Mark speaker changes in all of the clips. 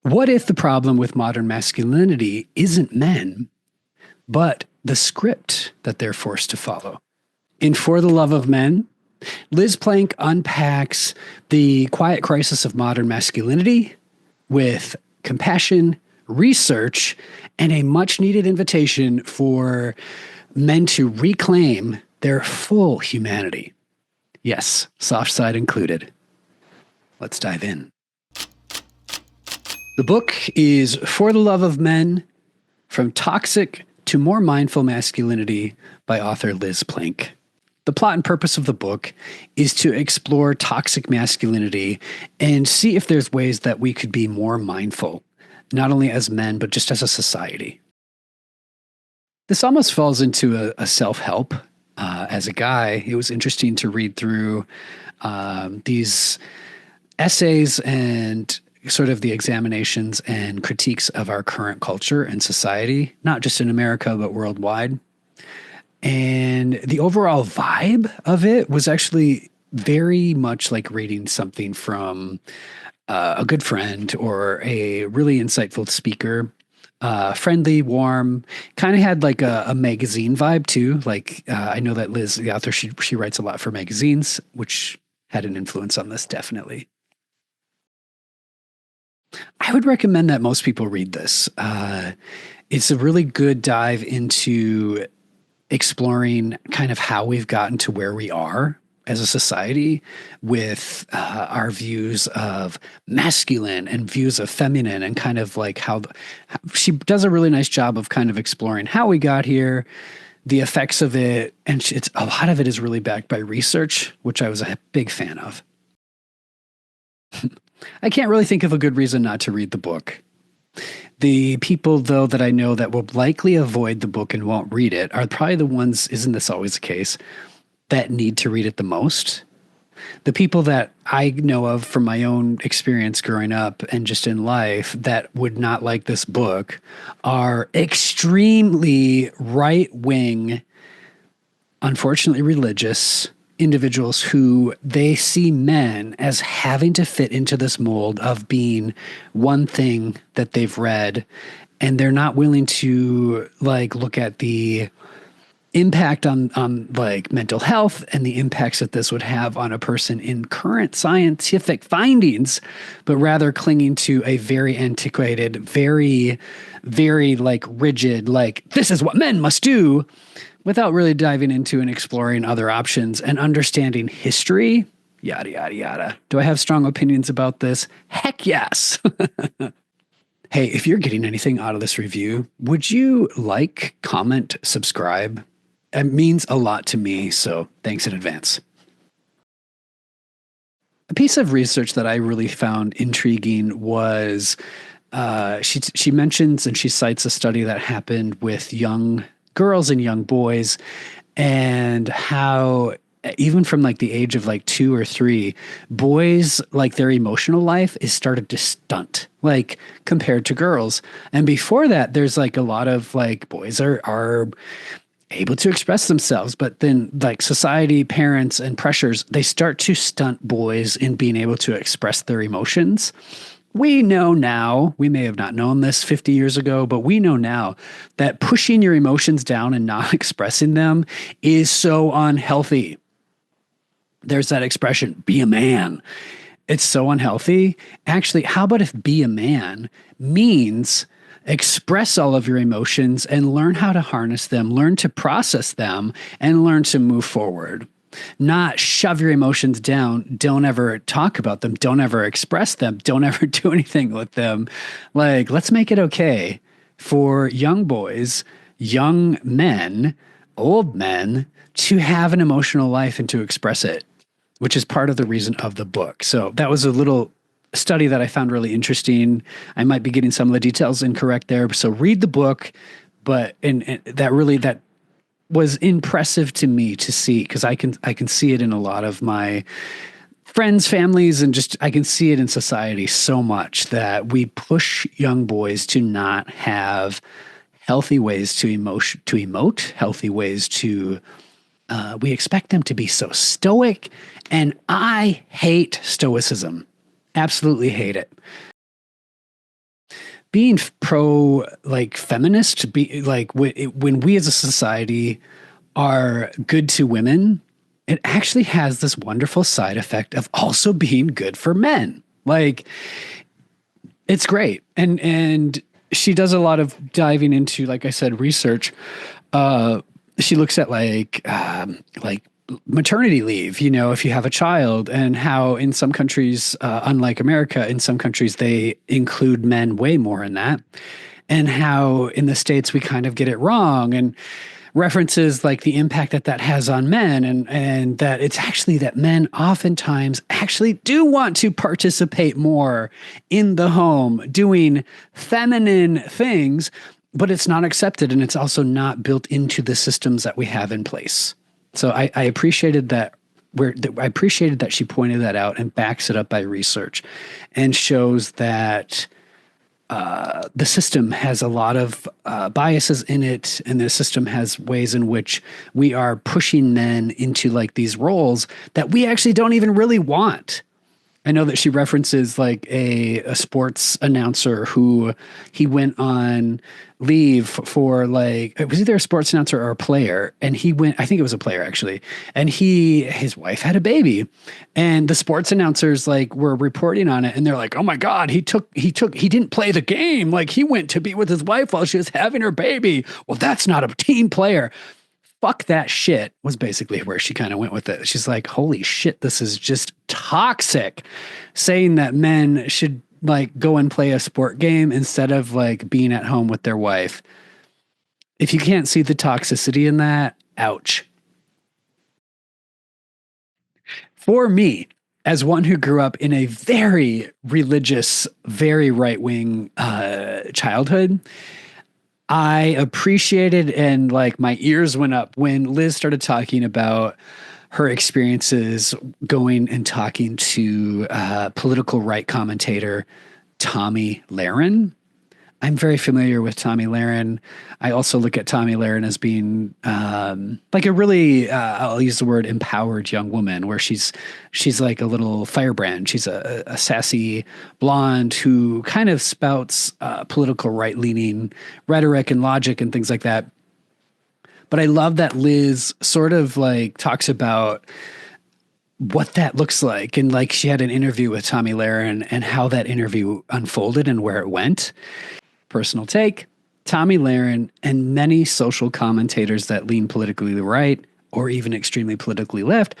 Speaker 1: What if the problem with modern masculinity isn't men, but the script that they're forced to follow? In For the Love of Men, Liz Plank unpacks the quiet crisis of modern masculinity with compassion, research, and a much needed invitation for men to reclaim their full humanity. Yes, soft side included. Let's dive in. The book is For the Love of Men, From Toxic to More Mindful Masculinity by author Liz Plank. The plot and purpose of the book is to explore toxic masculinity and see if there's ways that we could be more mindful, not only as men, but just as a society. This almost falls into a self-help. As a guy, it was interesting to read through these essays and sort of the examinations and critiques of our current culture and society, not just in America, but worldwide. And the overall vibe of it was actually very much like reading something from a good friend or a really insightful speaker. Friendly, warm, kind of had like a magazine vibe too. Like I know that Liz, the author, she writes a lot for magazines, which had an influence on this definitely. I would recommend that most people read this. It's a really good dive into exploring kind of how we've gotten to where we are as a society with our views of masculine and views of feminine, and kind of like how she does a really nice job of kind of exploring how we got here, the effects of it. And it's a lot of it is really backed by research, which I was a big fan of. I can't really think of a good reason not to read the book. The people, though, that I know that will likely avoid the book and won't read it are probably the ones, isn't this always the case, that need to read it the most? The people that I know of from my own experience growing up and just in life that would not like this book are extremely right-wing, unfortunately religious individuals who they see men as having to fit into this mold of being one thing that they've read, and they're not willing to like look at the impact on like mental health and the impacts that this would have on a person in current scientific findings, but rather clinging to a very antiquated, very like rigid, like this is what men must do, without really diving into and exploring other options and understanding history, yada, yada, yada. Do I have strong opinions about this? Heck yes. Hey, if you're getting anything out of this review, would you like, comment, subscribe? It means a lot to me, so thanks in advance. A piece of research that I really found intriguing was she mentions and she cites a study that happened with young girls and young boys, and how even from like the age of like 2 or 3, boys, like their emotional life is started to stunt like compared to girls. And before that, there's like a lot of like boys are able to express themselves, but then like society, parents, and pressures, they start to stunt boys in being able to express their emotions. We know now, we may have not known this 50 years ago, but we know now that pushing your emotions down and not expressing them is so unhealthy. There's that expression, be a man. It's so unhealthy. Actually, how about if be a man means express all of your emotions and learn how to harness them, learn to process them, and learn to move forward? Not shove your emotions down. Don't ever talk about them. Don't ever express them. Don't ever do anything with them. Like, let's make it okay for young boys, young men, old men to have an emotional life and to express it, which is part of the reason of the book. So that was a little study that I found really interesting. I might be getting some of the details incorrect there. So read the book, but and that was impressive to me to see, because I can see it in a lot of my friends, families, and just I can see it in society so much that we push young boys to not have healthy ways to emote, healthy ways to we expect them to be so stoic, and I hate stoicism. Absolutely hate it. being pro like feminist, be like when we as a society are good to women, it actually has this wonderful side effect of also being good for men. Like it's great. And she does a lot of diving into, like I said, research. She looks at like maternity leave, you know, if you have a child, and how in some countries, unlike America, in some countries they include men way more in that, and how in the States we kind of get it wrong, and references like the impact that that has on men, and that it's actually that men oftentimes actually do want to participate more in the home doing feminine things, but it's not accepted, and it's also not built into the systems that we have in place. So I appreciated that. I appreciated that she pointed that out and backs it up by research, and shows that the system has a lot of biases in it, and the system has ways in which we are pushing men into like these roles that we actually don't even really want. I know that she references like a sports announcer who he went on leave for, like, it was either a sports announcer or a player. And he went, I think it was a player actually. And his wife had a baby, and the sports announcers like were reporting on it. And they're like, oh my God, he didn't play the game. Like he went to be with his wife while she was having her baby. Well, that's not a team player. Fuck that shit was basically where she kind of went with it. She's like, holy shit, this is just toxic. Saying that men should like go and play a sport game instead of like being at home with their wife. If you can't see the toxicity in that, ouch. For me, as one who grew up in a very religious, very right wing childhood, I appreciated, and like my ears went up when Liz started talking about her experiences going and talking to political right commentator Tommy Lahren. I'm very familiar with Tommy Lahren. I also look at Tommy Lahren as being like a really, I'll use the word empowered young woman, where she's like a little firebrand. She's a sassy blonde who kind of spouts political right-leaning rhetoric and logic and things like that. But I love that Liz sort of like talks about what that looks like. And like she had an interview with Tommy Lahren and how that interview unfolded and where it went. Personal take: Tommy Lahren and many social commentators that lean politically right or even extremely politically left,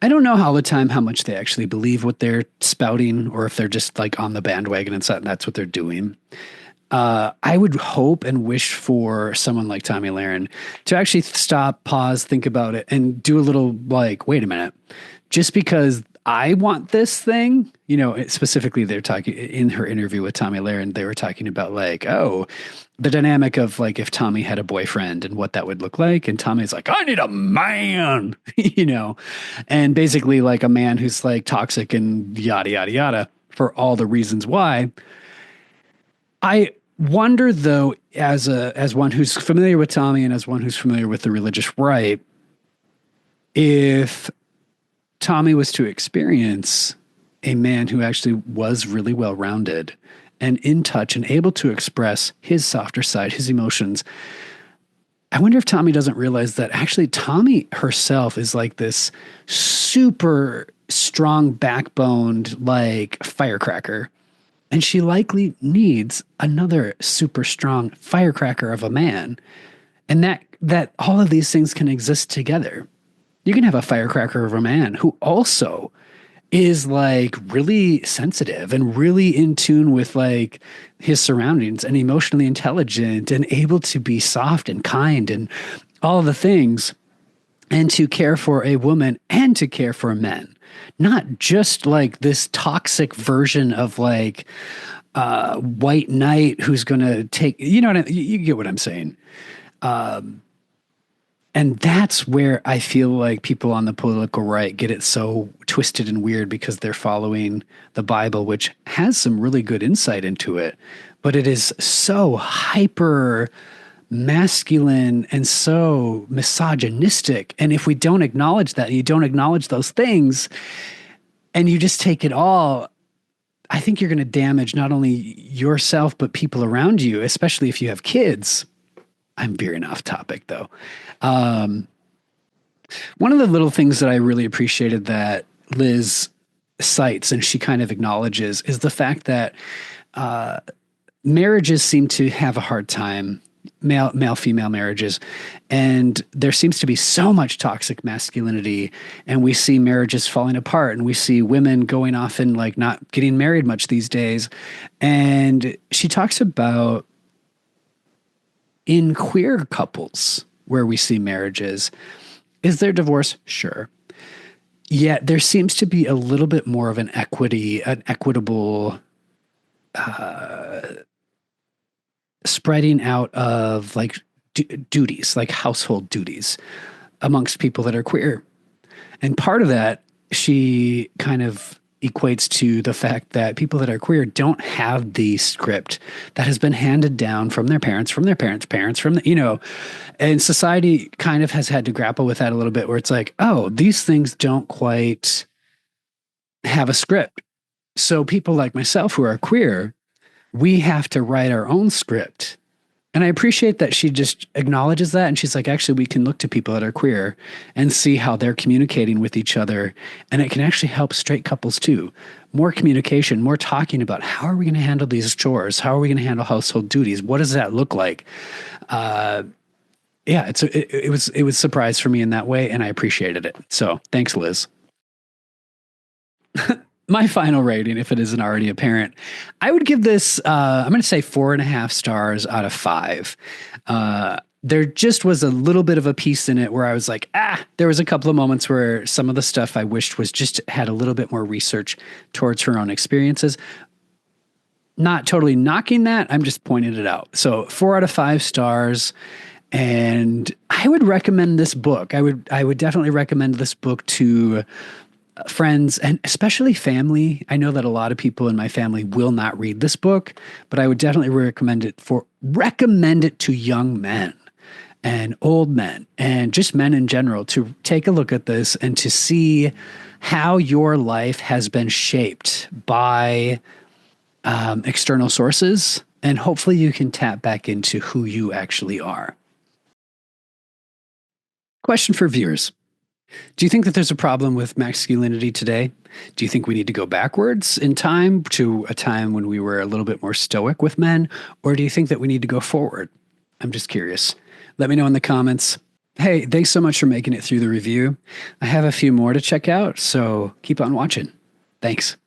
Speaker 1: I don't know all the time how much they actually believe what they're spouting, or if they're just like on the bandwagon and that's what they're doing. I would hope and wish for someone like Tommy Lahren to actually stop, pause, think about it, and do a little like, wait a minute, just because I want this thing, you know, specifically they're talking in her interview with Tommy Lahren, they were talking about like, oh, the dynamic of like if Tommy had a boyfriend and what that would look like. And Tommy's like, I need a man, you know, and basically like a man who's like toxic and yada, yada, yada, for all the reasons why. I wonder though, as one who's familiar with Tommy and as one who's familiar with the religious right, if Tommy was to experience a man who actually was really well-rounded and in touch and able to express his softer side, his emotions, I wonder if Tommy doesn't realize that actually Tommy herself is like this super strong backboned, like firecracker. And she likely needs another super strong firecracker of a man. And that all of these things can exist together. You can have a firecracker of a man who also is like really sensitive and really in tune with like his surroundings and emotionally intelligent and able to be soft and kind and all of the things, and to care for a woman and to care for men. Not just like this toxic version of like white knight who's going to take, you know what you get what I'm saying. And that's where I feel like people on the political right get it so twisted and weird, because they're following the Bible, which has some really good insight into it, but it is so hyper masculine and so misogynistic. And if we don't acknowledge that, and you don't acknowledge those things, and you just take it all, I think you're going to damage not only yourself, but people around you, especially if you have kids. I'm veering off topic though. Um, One of the little things that I really appreciated that Liz cites and she kind of acknowledges is the fact that marriages seem to have a hard time, male female marriages, and there seems to be so much toxic masculinity, and we see marriages falling apart, and we see women going off and like not getting married much these days. And she talks about in queer couples where we see marriages, is there divorce? Sure. Yet there seems to be a little bit more of an equitable spreading out of like duties, like household duties amongst people that are queer. And part of that, she kind of equates to the fact that people that are queer don't have the script that has been handed down from their parents, from their parents' parents, from the, and society kind of has had to grapple with that a little bit where it's like, oh, these things don't quite have a script. So people like myself who are queer, we have to write our own script. And I appreciate that she just acknowledges that. And she's like, actually, we can look to people that are queer and see how they're communicating with each other. And it can actually help straight couples too. More communication, more talking about how are we going to handle these chores? How are we going to handle household duties? What does that look like? Yeah, it was a surprise for me in that way. And I appreciated it. So thanks, Liz. My final rating, if it isn't already apparent, I would give this, I'm going to say 4.5 stars out of 5. There just was a little bit of a piece in it where I was like, there was a couple of moments where some of the stuff I wished was just had a little bit more research towards her own experiences. Not totally knocking that. I'm just pointing it out. So 4 out of 5 stars. And I would recommend this book. I would definitely recommend this book to friends and especially family. I know that a lot of people in my family will not read this book, but I would definitely recommend it to young men and old men and just men in general to take a look at this and to see how your life has been shaped by external sources. And hopefully you can tap back into who you actually are. Question for viewers. Do you think that there's a problem with masculinity today? Do you think we need to go backwards in time to a time when we were a little bit more stoic with men? Or do you think that we need to go forward? I'm just curious. Let me know in the comments. Hey, thanks so much for making it through the review. I have a few more to check out, so keep on watching. Thanks.